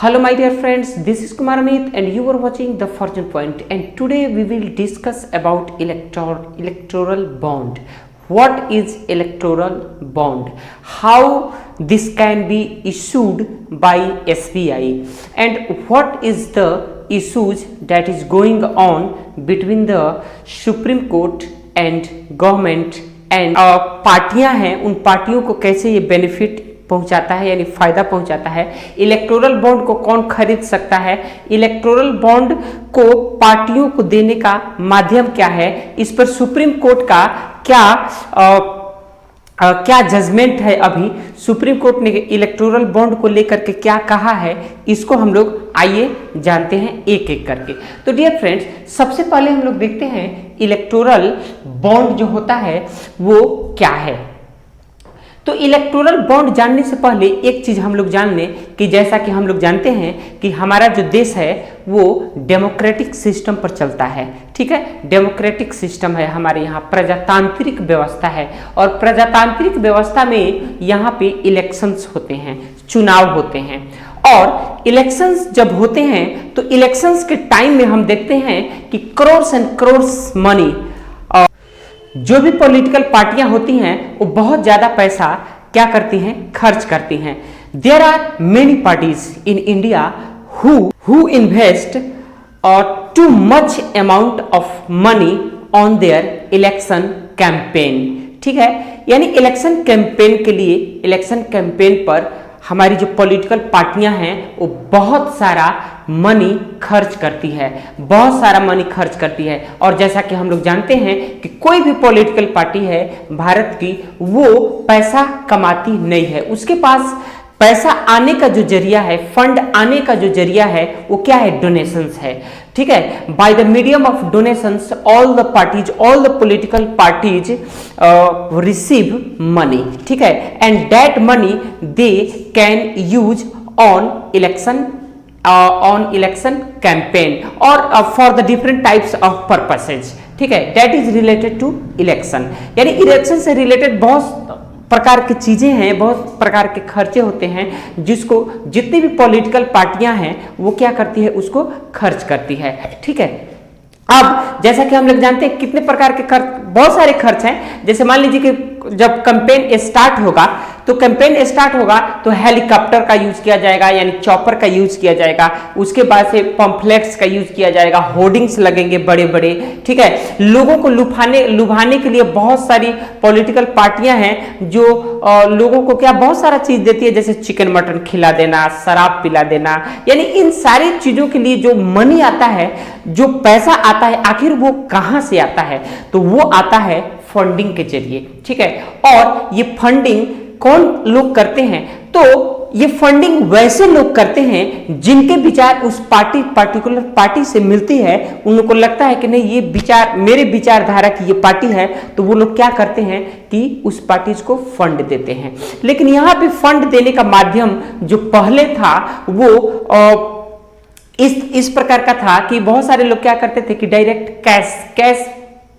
Hello my dear friends, this is Kumar Amit and you are watching the Fortune Point, and today we will discuss about electoral bond. What is electoral bond? How this can be issued by SBI, and what is the issues that is going on between the Supreme Court and government and पार्टियां हैं, उन पार्टियों को कैसे ये benefit पहुंचाता है यानी फायदा पहुंचाता है। इलेक्टोरल बॉन्ड को कौन खरीद सकता है, इलेक्टोरल बॉन्ड को पार्टियों को देने का माध्यम क्या है, इस पर सुप्रीम कोर्ट का क्या जजमेंट है। अभी सुप्रीम कोर्ट ने इलेक्टोरल बॉन्ड को लेकर के क्या कहा है, इसको हम लोग आइए जानते हैं एक एक करके। तो डियर फ्रेंड्स, सबसे पहले हम लोग देखते हैं इलेक्टोरल बॉन्ड जो होता है वो क्या है। तो इलेक्टोरल बॉन्ड जानने से पहले एक चीज हम लोग जान लें कि जैसा कि हम लोग जानते हैं कि हमारा जो देश है वो डेमोक्रेटिक सिस्टम पर चलता है। ठीक है, डेमोक्रेटिक सिस्टम है, हमारे यहाँ प्रजातांत्रिक व्यवस्था है, और प्रजातांत्रिक व्यवस्था में यहाँ पे इलेक्शंस होते हैं, चुनाव होते हैं। और इलेक्शंस जब होते हैं तो इलेक्शंस के टाइम में हम देखते हैं कि करोड़्स एंड करोड़्स मनी, जो भी पॉलिटिकल पार्टियां होती हैं वो बहुत ज्यादा पैसा क्या करती हैं, खर्च करती हैं। There are many parties in India who invest too much amount of money on their election campaign. ठीक है, यानी इलेक्शन कैंपेन के लिए, इलेक्शन कैंपेन पर हमारी जो पॉलिटिकल पार्टियां हैं वो बहुत सारा मनी खर्च करती है, बहुत सारा मनी खर्च करती है। और जैसा कि हम लोग जानते हैं कि कोई भी पॉलिटिकल पार्टी है भारत की, वो पैसा कमाती नहीं है, उसके पास पैसा आने का जो जरिया है, फंड आने का जो जरिया है वो क्या है, डोनेशंस है। ठीक है, by the medium of donations all the parties, all the political parties receive money. ठीक है, and that money they can use on election campaign और for the different types of purposes. ठीक है, that is related to election, यानी election से related बहुत प्रकार की चीजें हैं, बहुत प्रकार के खर्चे होते हैं, जिसको जितनी भी पॉलिटिकल पार्टियां हैं वो क्या करती है, उसको खर्च करती है। ठीक है, अब जैसा कि हम लोग जानते हैं कितने प्रकार के खर्च, बहुत सारे खर्च हैं। जैसे मान लीजिए कि जब कैंपेन स्टार्ट होगा तो हेलीकॉप्टर का यूज किया जाएगा, यानी चॉपर का यूज किया जाएगा, उसके बाद से पंफलेट्स का यूज किया जाएगा, होर्डिंग्स लगेंगे बड़े बड़े। ठीक है, लोगों को लुभाने के लिए बहुत सारी पॉलिटिकल पार्टियां हैं जो लोगों को क्या बहुत सारा चीज देती है, जैसे चिकन मटन खिला देना, शराब पिला देना, यानी इन सारी चीजों के लिए जो मनी आता है, जो पैसा आता है, आखिर वो कहां से आता है, तो वो आता है फंडिंग के जरिए। ठीक है, और ये फंडिंग कौन लोग करते हैं, तो ये फंडिंग वैसे लोग करते हैं जिनके विचार उस पार्टिकुलर पार्टी से मिलती है। उन लोगों को लगता है कि नहीं, ये विचार मेरे विचारधारा की ये पार्टी है, तो वो लोग क्या करते हैं कि उस पार्टी को फंड देते हैं। लेकिन यहाँ पे फंड देने का माध्यम जो पहले था वो इस प्रकार का था कि बहुत सारे लोग क्या करते थे कि डायरेक्ट कैश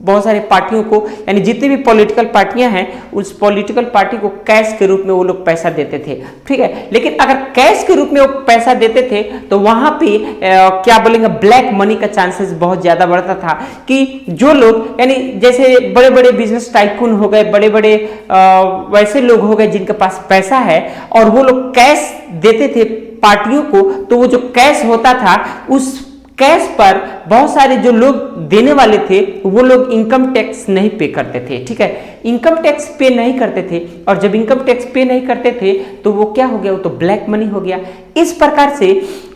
बहुत सारे पार्टियों को, यानी जितनी भी पॉलिटिकल पार्टियां हैं उस पॉलिटिकल पार्टी को कैश के रूप में वो लोग पैसा देते थे। ठीक है, लेकिन अगर कैश के रूप में वो पैसा देते थे तो वहां पे क्या बोलेंगे, ब्लैक मनी का चांसेस बहुत ज्यादा बढ़ता था कि जो लोग, यानी जैसे बड़े बड़े बिजनेस टाइकून हो गए, बड़े बड़े वैसे लोग हो गए जिनके पास पैसा है और वो लोग कैश देते थे पार्टियों को, तो वो जो कैश होता था उस कैश पर बहुत सारे जो लोग देने वाले थे वो लोग इनकम टैक्स नहीं पे करते थे। ठीक है, इनकम टैक्स पे नहीं करते थे, और जब इनकम टैक्स पे नहीं करते थे तो वो क्या हो गया, वो तो ब्लैक मनी हो गया। इस प्रकार से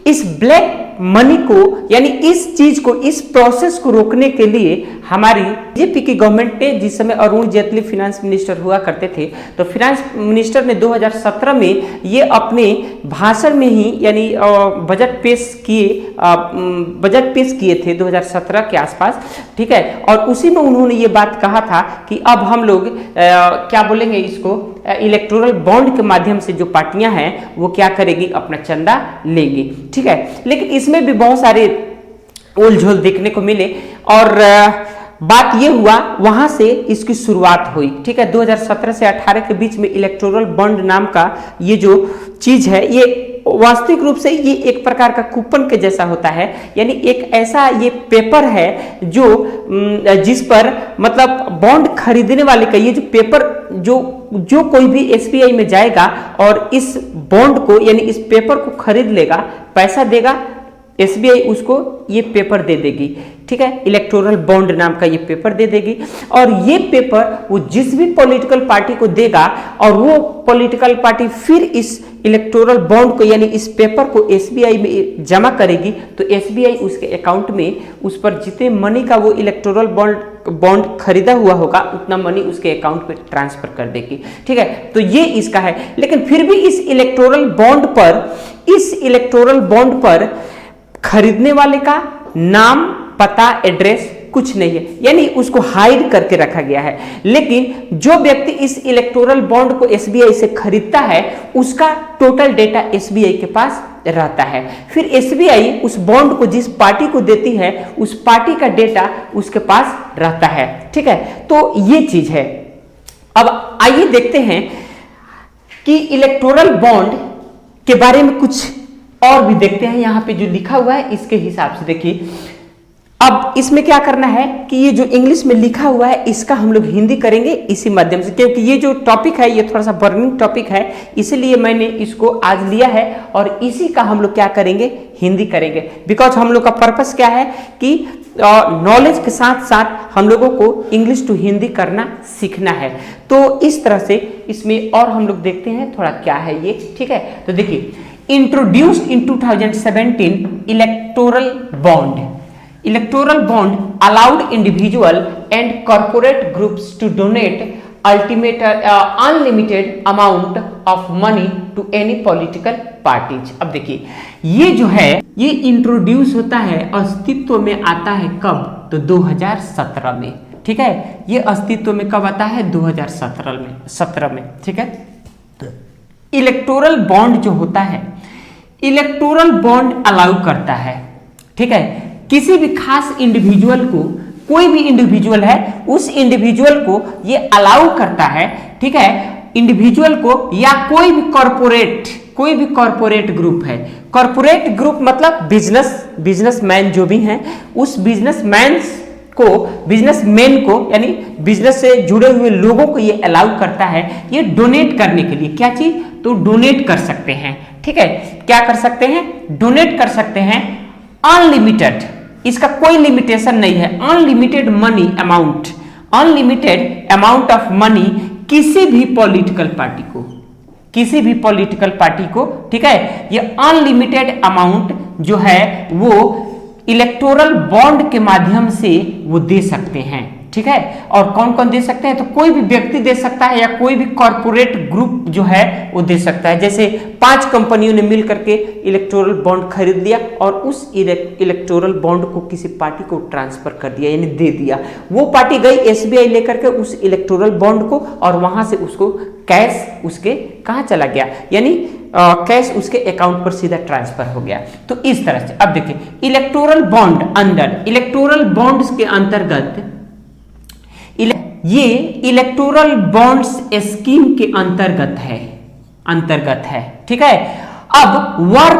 इस ब्लैक मनी को, यानी इस चीज को, इस प्रोसेस को रोकने के लिए हमारी बीजेपी की गवर्नमेंट ने, जिस समय अरुण जेटली फाइनेंस मिनिस्टर हुआ करते थे, तो फाइनेंस मिनिस्टर ने 2017 में ये अपने भाषण में ही, यानी बजट पेश किए थे 2017 के आसपास। ठीक है, और उसी में उन्होंने ये बात कहा था कि अब हम लोग क्या बोलेंगे इसको, इलेक्टोरल बॉन्ड के माध्यम से जो पार्टियां हैं वो क्या करेगी, अपना चंदा लेंगी। ठीक है, लेकिन इसमें भी बहुत सारे उलझोल देखने को मिले और बात ये हुआ, वहां से इसकी शुरुआत हुई। ठीक है, 2017 से 18 के बीच में इलेक्टोरल बॉन्ड नाम का ये जो चीज है ये वास्तविक रूप से ये एक प्रकार का कूपन के जैसा होता है, यानी एक ऐसा ये पेपर है जो जिस पर मतलब बॉन्ड खरीदने वाले का ये जो पेपर जो कोई भी एसबीआई में जाएगा और इस बॉन्ड को यानी इस पेपर को खरीद लेगा, पैसा देगा, एसबीआई उसको ये पेपर दे देगी, ठीक है, इलेक्टोरल बॉन्ड नाम का ये पेपर दे देगी। और ये पेपर वो जिस भी पॉलिटिकल पार्टी को देगा और वो पॉलिटिकल पार्टी फिर इस इलेक्टोरल बॉन्ड को यानी इस पेपर को एसबीआई में जमा करेगी, तो एसबीआई उसके अकाउंट में उस पर जितने मनी का वो इलेक्टोरल बॉन्ड खरीदा हुआ होगा उतना मनी उसके अकाउंट पे ट्रांसफर कर देगी, ठीक है। तो ये इसका है, लेकिन फिर भी इस इलेक्टोरल बॉन्ड पर खरीदने वाले का नाम, पता, एड्रेस कुछ नहीं है, यानी उसको हाइड करके रखा गया है। लेकिन जो व्यक्ति इस इलेक्टोरल बॉन्ड को एसबीआई से खरीदता है उसका टोटल डेटा एसबीआई के पास रहता है। फिर एसबीआई उस बॉन्ड को जिस पार्टी को देती है उस पार्टी का डेटा उसके पास रहता है, ठीक है। तो ये चीज है। अब आइए देखते हैं कि इलेक्टोरल बॉन्ड के बारे में कुछ और भी देखते हैं। यहां पे जो लिखा हुआ है इसके हिसाब से देखिए, अब इसमें क्या करना है कि ये जो इंग्लिश में लिखा हुआ है इसका हम लोग हिंदी करेंगे इसी माध्यम से, क्योंकि ये जो टॉपिक है ये थोड़ा सा बर्निंग टॉपिक है, इसलिए मैंने इसको आज लिया है और इसी का हम लोग क्या करेंगे, हिंदी करेंगे। बिकॉज हम लोग का पर्पस क्या है कि नॉलेज के साथ साथ हम लोगों को इंग्लिश टू हिंदी करना सीखना है। तो इस तरह से इसमें और हम लोग देखते हैं थोड़ा क्या है ये, ठीक है। तो देखिए, introduced in 2017 electoral bond allowed individual and corporate groups to donate unlimited amount of money to any political parties। अब देखिए, ये जो है ये इंट्रोड्यूस होता है, अस्तित्व में आता है कब, तो 2017 में, ठीक है। ये अस्तित्व में कब आता है, 2017 में, ठीक है। इलेक्टोरल बॉन्ड जो होता है, इलेक्टोरल बॉन्ड अलाउ करता है, ठीक है, किसी भी खास इंडिविजुअल को, कोई भी इंडिविजुअल है उस इंडिविजुअल को ये अलाउ करता है, ठीक है, इंडिविजुअल को या कोई भी कॉरपोरेट ग्रुप है। कॉरपोरेट ग्रुप मतलब बिजनेसमैन जो भी हैं, उस बिजनेसमैन को यानी बिजनेस से जुड़े हुए लोगों को ये अलाउ करता है ये डोनेट करने के लिए। क्या चीज, तो डोनेट कर सकते हैं, ठीक है। क्या कर सकते हैं, डोनेट कर सकते हैं अनलिमिटेड, इसका कोई लिमिटेशन नहीं है, अनलिमिटेड अमाउंट ऑफ मनी किसी भी पॉलिटिकल पार्टी को, ठीक है। ये अनलिमिटेड अमाउंट जो है वो इलेक्टोरल बॉन्ड के माध्यम से वो दे सकते हैं, ठीक है। और कौन कौन दे सकते हैं, तो कोई भी व्यक्ति दे सकता है या कोई भी कॉरपोरेट ग्रुप जो है वो दे सकता है। जैसे 5 कंपनियों ने मिल करके इलेक्टोरल बॉन्ड खरीद लिया और उस इलेक्टोरल बॉन्ड को किसी पार्टी को ट्रांसफर कर दिया यानी दे दिया। वो पार्टी गई एसबीआई लेकर के उस इलेक्टोरल बॉन्ड को और वहां से उसको कैश उसके कहां चला गया, यानी कैश उसके अकाउंट पर सीधा ट्रांसफर हो गया। तो इस तरह से अब देखिए, इलेक्टोरल बॉन्ड्स के अंतर्गत ये इलेक्टोरल बॉन्ड्स स्कीम के अंतर्गत है, ठीक है। अब वर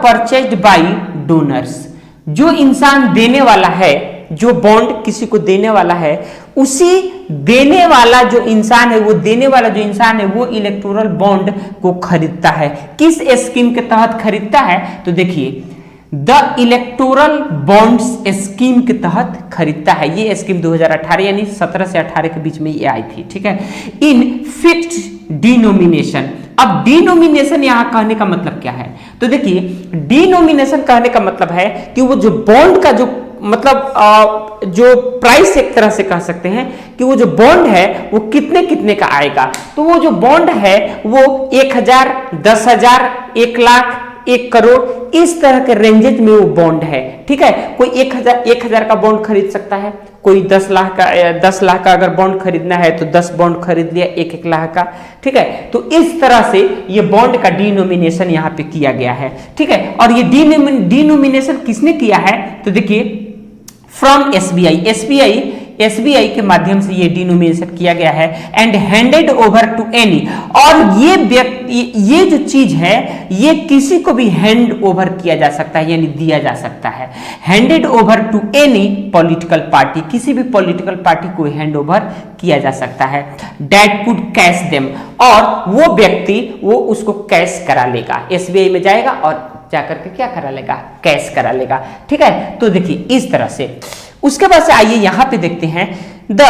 परचेज्ड बाय डोनर्स, जो इंसान देने वाला है, जो बॉन्ड किसी को देने वाला है, उसी देने वाला जो इंसान है वो इलेक्टोरल बॉन्ड को खरीदता है। किस स्कीम के तहत खरीदता है, तो देखिए द इलेक्टोरल बॉन्ड्स स्कीम के तहत खरीदता है। ये स्कीम 2018 यानी 17 से 18 के बीच में ये आई थी, ठीक है। इन फिक्स्ड डिनोमिनेशन, अब डिनोमिनेशन यहां कहने का मतलब क्या है, तो देखिए डिनोमिनेशन कहने का मतलब है कि वो जो बॉन्ड का जो मतलब जो प्राइस एक तरह से कह सकते हैं कि वो जो बॉन्ड है वो कितने का आएगा। तो वो जो बॉन्ड है वो 1000, 10,000, 1 लाख, 1 करोड़, इस तरह के रेंजेज में वो बॉन्ड है, ठीक है। कोई 1000 का बॉन्ड खरीद सकता है, कोई 10 लाख का अगर बॉन्ड खरीदना है तो 10 बॉन्ड खरीद लिया 1 लाख का, ठीक है। तो इस तरह से ये बॉन्ड का डिनोमिनेशन यहाँ पे किया गया है, ठीक है। और ये डिनोमिनेशन किसने किया है, तो देखिए फ्रॉम एसबीआई एसबीआई के माध्यम से ये डिनोमिनेशन किया गया है and handed over to any, और ये व्यक्ति, ये जो चीज है ये किसी को भी हैंड ओवर किया जा सकता है, यानी दिया जा सकता है। Handed over to any political party, किसी भी पॉलिटिकल पार्टी को हैंड ओवर किया जा सकता है। दैट कुड कैश देम, और वो व्यक्ति वो उसको कैश करा लेगा, एसबीआई में जाएगा और जाकर के क्या करा लेगा, कैश करा लेगा। ठीक है, तो देखिए इस तरह से। उसके बाद से आइए यहां पे देखते हैं the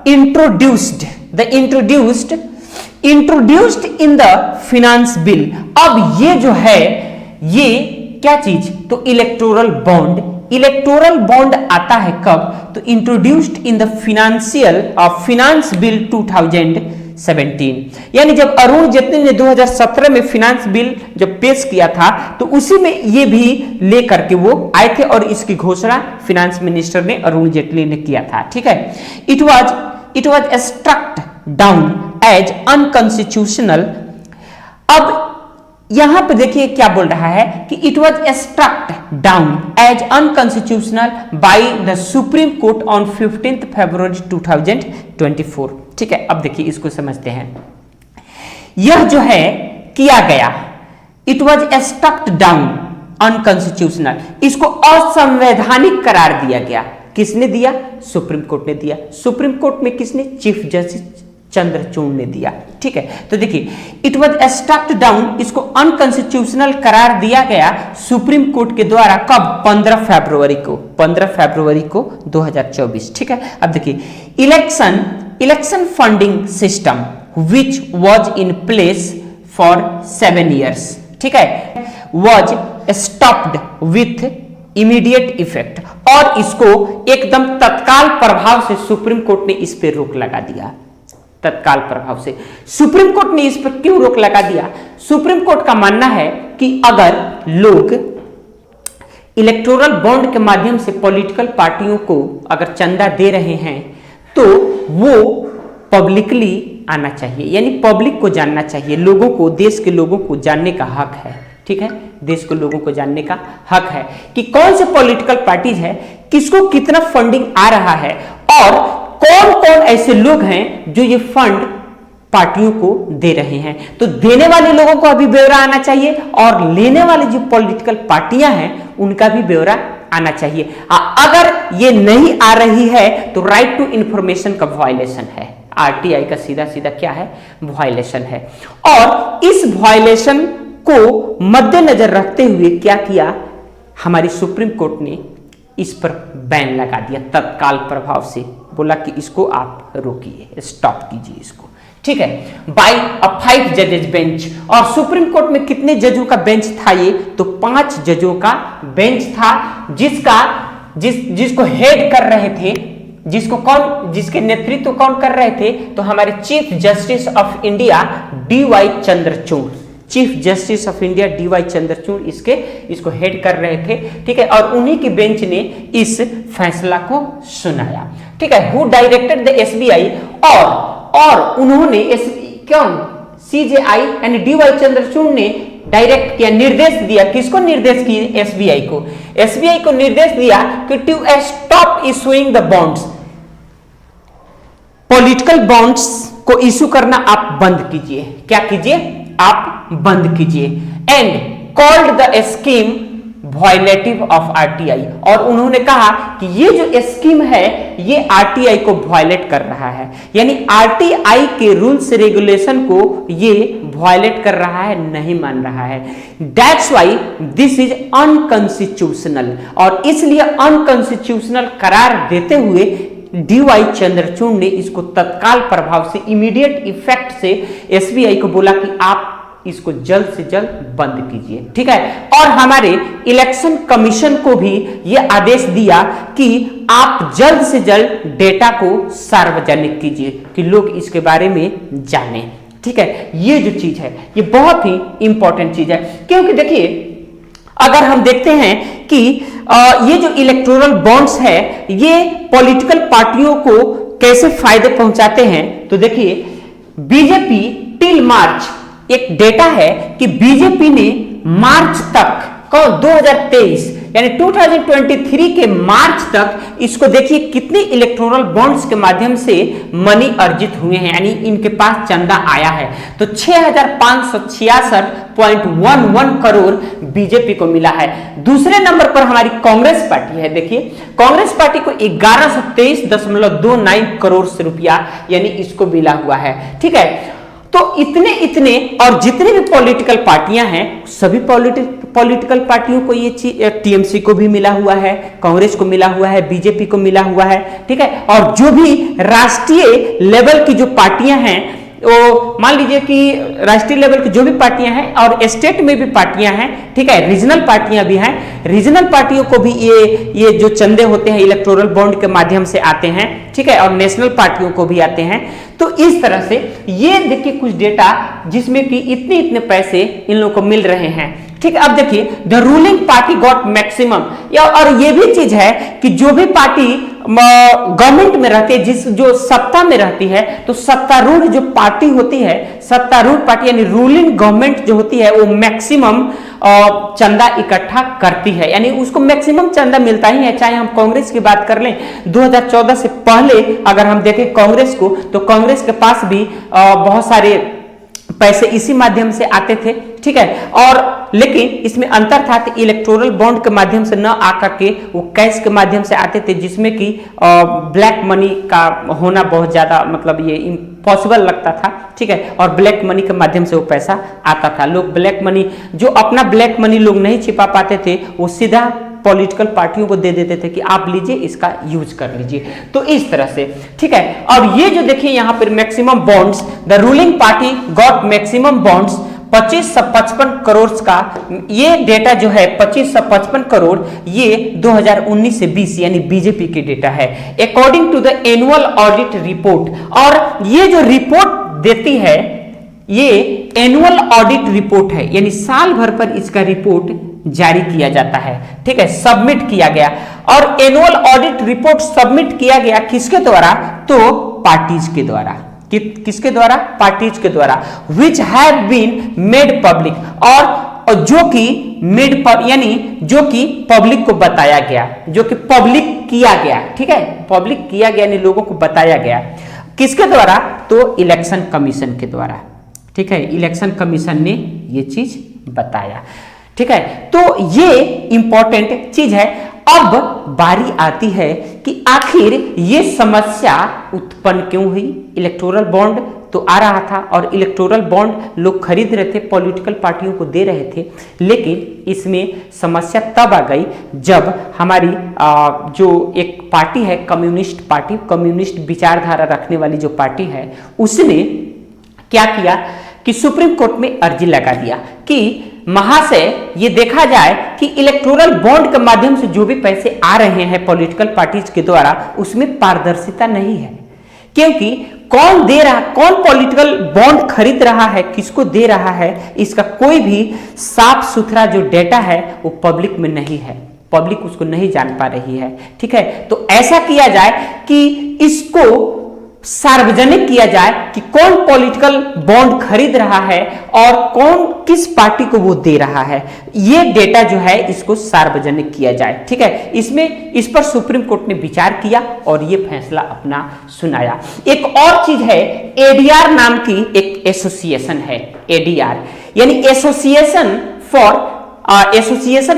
introduced in the finance bill. अब ये जो है ये क्या चीज, तो इलेक्टोरल बॉन्ड आता है कब, तो introduced in the finance bill 2017, यानी जब अरुण जेटली ने 2017 में फिनांस बिल जब पेश किया था तो उसी में ये भी लेकर के वो आए थे और इसकी घोषणा फिनांस मिनिस्टर ने अरुण जेटली ने किया था। ठीक है, it was struck down as unconstitutional. अब यहां पर देखिए क्या बोल रहा है कि it was struck down as unconstitutional by the supreme court on 15 February 2024। ठीक है, अब देखिए इसको समझते हैं। यह जो है किया गया, it was struck down unconstitutional, इसको असंवैधानिक करार दिया गया। किसने दिया, सुप्रीम कोर्ट ने दिया। सुप्रीम कोर्ट में किसने, चीफ जस्टिस चंद्रचूड़ ने दिया। ठीक है, तो देखिए इट वाज स्ट्रक डाउन, इसको अनकॉन्स्टिट्यूशनल करार दिया गया सुप्रीम कोर्ट के द्वारा। कब, 15 फरवरी को 2024। ठीक है, अब देखिए election funding system which was in place for 7 years, ठीक है, was stopped with immediate effect, और इसको एकदम तत्काल प्रभाव से सुप्रीम कोर्ट ने इस पर रोक लगा दिया। तत्काल प्रभाव से सुप्रीम कोर्ट ने इस पर क्यों रोक लगा दिया? सुप्रीम कोर्ट का मानना है कि अगर लोग इलेक्टोरल बॉन्ड के माध्यम से पॉलिटिकल पार्टियों को अगर चंदा दे रहे हैं तो वो पब्लिकली आना चाहिए, यानी पब्लिक को जानना चाहिए, लोगों को, देश के लोगों को जानने का हक है। ठीक है, देश के लोगों को जानने का हक है कि कौन से पॉलिटिकल पार्टीज है, किसको कितना फंडिंग आ रहा है, और कौन कौन ऐसे लोग हैं जो ये फंड पार्टियों को दे रहे हैं। तो देने वाले लोगों को अभी ब्यौरा आना चाहिए और लेने वाली जो पॉलिटिकल पार्टियां हैं उनका भी ब्यौरा आना चाहिए। अगर ये नहीं आ रही है तो राइट टू इंफॉर्मेशन का वायलेशन है, आरटीआई का सीधा सीधा क्या है, वायलेशन है। और इस वायलेशन को मद्देनजर रखते हुए क्या किया, हमारी सुप्रीम कोर्ट ने इस पर बैन लगा दिया तत्काल प्रभाव से, बोला कि इसको आप रोकिए, स्टॉप कीजिए इसको। ठीक है, बाय अ 5 जजेस बेंच, और सुप्रीम कोर्ट में कितने जजों का बेंच था ये, तो 5 जजों का बेंच था, जिसको हेड कर रहे थे, जिसके नेतृत्व कौन कर रहे थे, तो हमारे chief justice of India DY Chandrachud, chief justice of India DY Chandrachud इसको हेड कर रहे थे। ठीक है, और उन्हीं की बेंच ने इस फैसला को सुनाया। ठीक है, हु डायरेक्टेड द एसबीआई, और उन्होंने सीजेआई यानी डीवाई चंद्रचूड़ ने डायरेक्ट किया, निर्देश दिया, किसको निर्देश किया, एसबीआई को निर्देश दिया कि to stop issuing the bonds, political bonds को इशू करना आप बंद कीजिए। क्या कीजिए, आप बंद कीजिए। And called the scheme violative of RTI, और उन्होंने कहा कि ये जो स्कीम है ये आरटीआई को वायलेट कर रहा है, यानी आरटीआई के रूल्स रेगुलेशन को ये वायलेट कर रहा है, नहीं मान रहा है। That's why this is unconstitutional, और इसलिए अनकॉन्स्टिट्यूशनल करार देते हुए डीवाई चंद्रचूड़ ने इसको तत्काल प्रभाव से, इमीडिएट इफेक्ट से एसबीआई को बोला कि आप इसको जल्द से जल्द बंद कीजिए। ठीक है, और हमारे इलेक्शन कमीशन को भी यह आदेश दिया कि आप जल्द से जल्द डेटा को सार्वजनिक कीजिए कि लोग इसके बारे में जानें। ठीक है, ये जो चीज है ये बहुत ही इंपॉर्टेंट चीज है, क्योंकि देखिए अगर हम देखते हैं कि ये जो इलेक्टोरल बॉन्ड्स है ये पॉलिटिकल पार्टियों को कैसे फायदे पहुंचाते हैं, तो देखिए बीजेपी टिल मार्च, एक डेटा है कि बीजेपी ने मार्च तक 2023 यानी 2023 के मार्च तक इसको देखिए कितने इलेक्टोरल बॉन्ड्स के माध्यम से मनी अर्जित हुए हैं, यानी इनके पास चंदा आया है। तो 6566.11 करोड़ बीजेपी को मिला है। दूसरे नंबर पर हमारी कांग्रेस पार्टी है। देखिए कांग्रेस पार्टी को 1123.29 करोड़ से रुपया यानी इसको मिला हुआ है। ठीक है, तो इतने और जितने भी पॉलिटिकल पार्टियां हैं सभी पॉलिटिकल पार्टियों को ये चीज, टीएमसी को भी मिला हुआ है, कांग्रेस को मिला हुआ है, बीजेपी को मिला हुआ है। ठीक है, और जो भी राष्ट्रीय लेवल की जो पार्टियां हैं, वो मान लीजिए कि राष्ट्रीय लेवल की जो भी पार्टियां हैं और स्टेट में भी पार्टियां हैं, ठीक है, रीजनल पार्टियां भी हैं, रीजनल पार्टियों को भी ये जो चंदे होते हैं इलेक्टोरल बॉन्ड के माध्यम से आते हैं। ठीक है, और नेशनल पार्टियों को भी आते हैं। तो इस तरह से ये देखिए कुछ डेटा जिसमें कि इतने पैसे इन लोगों को मिल रहे हैं। ठीक है, अब देखिए the ruling party got maximum, और ये भी चीज है कि जो भी पार्टी गवर्नमेंट में रहती है, जो सत्ता में रहती है, तो सत्तारूढ़ जो पार्टी होती है, सत्तारूढ़ पार्टी यानी रूलिंग गवर्नमेंट जो होती है वो मैक्सिमम चंदा इकट्ठा करती है, यानी उसको मैक्सिमम चंदा मिलता ही है। चाहे हम कांग्रेस की बात कर लें, 2014 से पहले अगर हम देखें कांग्रेस को, तो कांग्रेस के पास भी बहुत सारे पैसे इसी माध्यम से आते थे। ठीक है, और लेकिन इसमें अंतर था कि इलेक्टोरल बॉन्ड के माध्यम से न आकर के वो कैश के माध्यम से आते थे, जिसमें कि ब्लैक मनी का होना बहुत ज्यादा मतलब ये इम्पॉसिबल लगता था। ठीक है, और ब्लैक मनी के माध्यम से वो पैसा आता था। लोग ब्लैक मनी, जो अपना ब्लैक मनी लोग नहीं छिपा पाते थे, वो सीधा पॉलिटिकल पार्टियों को दे देते थे कि आप लीजिए, इसका यूज कर लीजिए। तो इस तरह से, ठीक है, और ये जो देखिए यहां पर maximum bonds, the ruling party got maximum bonds 2555 crore का, ये डेटा जो है 2555 करोड़, ये 2019 से 20 यानी बीजेपी के डेटा है, according to the annual audit report. और ये जो रिपोर्ट देती है, ये एनुअल ऑडिट रिपोर्ट है, यानी साल भर पर इसका रिपोर्ट जारी किया जाता है। ठीक है, सबमिट किया गया, और एनुअल ऑडिट रिपोर्ट सबमिट किया गया किसके द्वारा? तो पार्टीज के द्वारा। किसके द्वारा? पार्टीज के द्वारा, which have been made public, और जो कि मेड यानी जो कि पब्लिक को बताया गया, जो कि पब्लिक किया गया। ठीक है, पब्लिक किया गया यानी लोगों को बताया गया। किसके द्वारा? तो इलेक्शन कमीशन के द्वारा। ठीक है, इलेक्शन कमीशन ने ये चीज बताया। ठीक है, तो ये इंपॉर्टेंट चीज है। अब बारी आती है कि आखिर ये समस्या उत्पन्न क्यों हुई। इलेक्टोरल बॉन्ड तो आ रहा था और इलेक्टोरल बॉन्ड लोग खरीद रहे थे, पॉलिटिकल पार्टियों को दे रहे थे, लेकिन इसमें समस्या तब आ गई जब हमारी जो एक पार्टी है कम्युनिस्ट पार्टी, कम्युनिस्ट विचारधारा रखने वाली जो पार्टी है, उसने क्या किया कि सुप्रीम कोर्ट में अर्जी लगा दिया कि महाशय ये देखा जाए कि इलेक्टोरल बॉन्ड के माध्यम से जो भी पैसे आ रहे हैं पॉलिटिकल पार्टीज के द्वारा, उसमें पारदर्शिता नहीं है। क्योंकि कौन दे रहा, कौन पॉलिटिकल बॉन्ड खरीद रहा है, किसको दे रहा है, इसका कोई भी साफ सुथरा जो डेटा है वो पब्लिक में नहीं है, पब्लिक उसको नहीं जान पा रही है। ठीक है, तो ऐसा किया जाए कि इसको सार्वजनिक किया जाए कि कौन पॉलिटिकल बॉन्ड खरीद रहा है और कौन किस पार्टी को वो दे रहा है। ये डेटा जो है इसको सार्वजनिक किया जाए। ठीक है, इसमें इस पर सुप्रीम कोर्ट ने विचार किया और ये फैसला अपना सुनाया। एक और चीज है, एडीआर नाम की एक एसोसिएशन है, एडीआर यानी association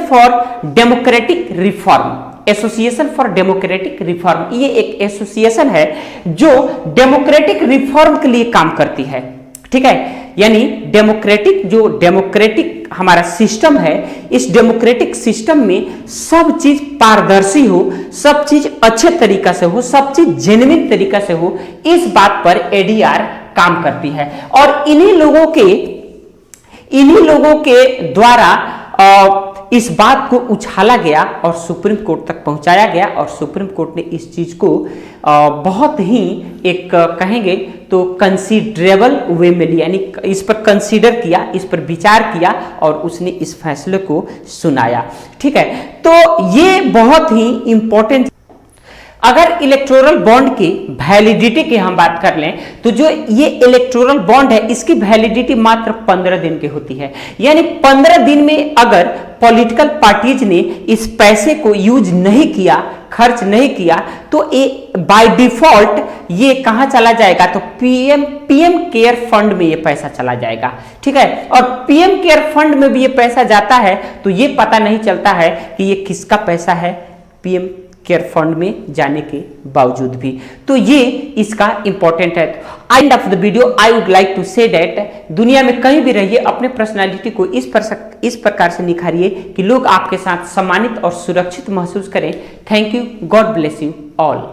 for democratic reform, association for democratic reform. ये एक एसोसिएशन है जो डेमोक्रेटिक रिफॉर्म के लिए काम करती है। ठीक है, यानी डेमोक्रेटिक हमारा सिस्टम है, इस डेमोक्रेटिक सिस्टम में सब चीज पारदर्शी हो, सब चीज अच्छे तरीका से हो, सब चीज जेन्युइन तरीका से हो, इस बात पर एडीआर काम करती है। और इन्हीं लोगों के द्वारा इस बात को उछाला गया और सुप्रीम कोर्ट तक पहुंचाया गया, और सुप्रीम कोर्ट ने इस चीज को बहुत ही एक कहेंगे तो कंसीडरेबल वे में लिया, यानी इस पर कंसीडर किया, इस पर विचार किया और उसने इस फैसले को सुनाया। ठीक है, तो ये बहुत ही इंपॉर्टेंट। अगर इलेक्टोरल बॉन्ड की वैलिडिटी की हम बात कर लें तो जो ये इलेक्टोरल बॉन्ड है इसकी वैलिडिटी मात्र 15 दिन की होती है, यानी 15 दिन में अगर पॉलिटिकल पार्टीज ने इस पैसे को यूज नहीं किया, खर्च नहीं किया, तो ये बाय डिफॉल्ट ये कहां चला जाएगा, तो पीएम केयर फंड में ये पैसा चला जाएगा, ठीक है। और पीएम केयर फंड में भी ये पैसा जाता है तो ये पता नहीं चलता है कि ये किसका पैसा है पीएम केयर फंड में जाने के बावजूद भी। तो ये इसका इंपॉर्टेंट है। End of the video I would like to say that दुनिया में कहीं भी रहिए अपने पर्सनालिटी को इस प्रकार से निखारिए कि लोग आपके साथ सम्मानित और सुरक्षित महसूस करें। Thank you, God bless you all.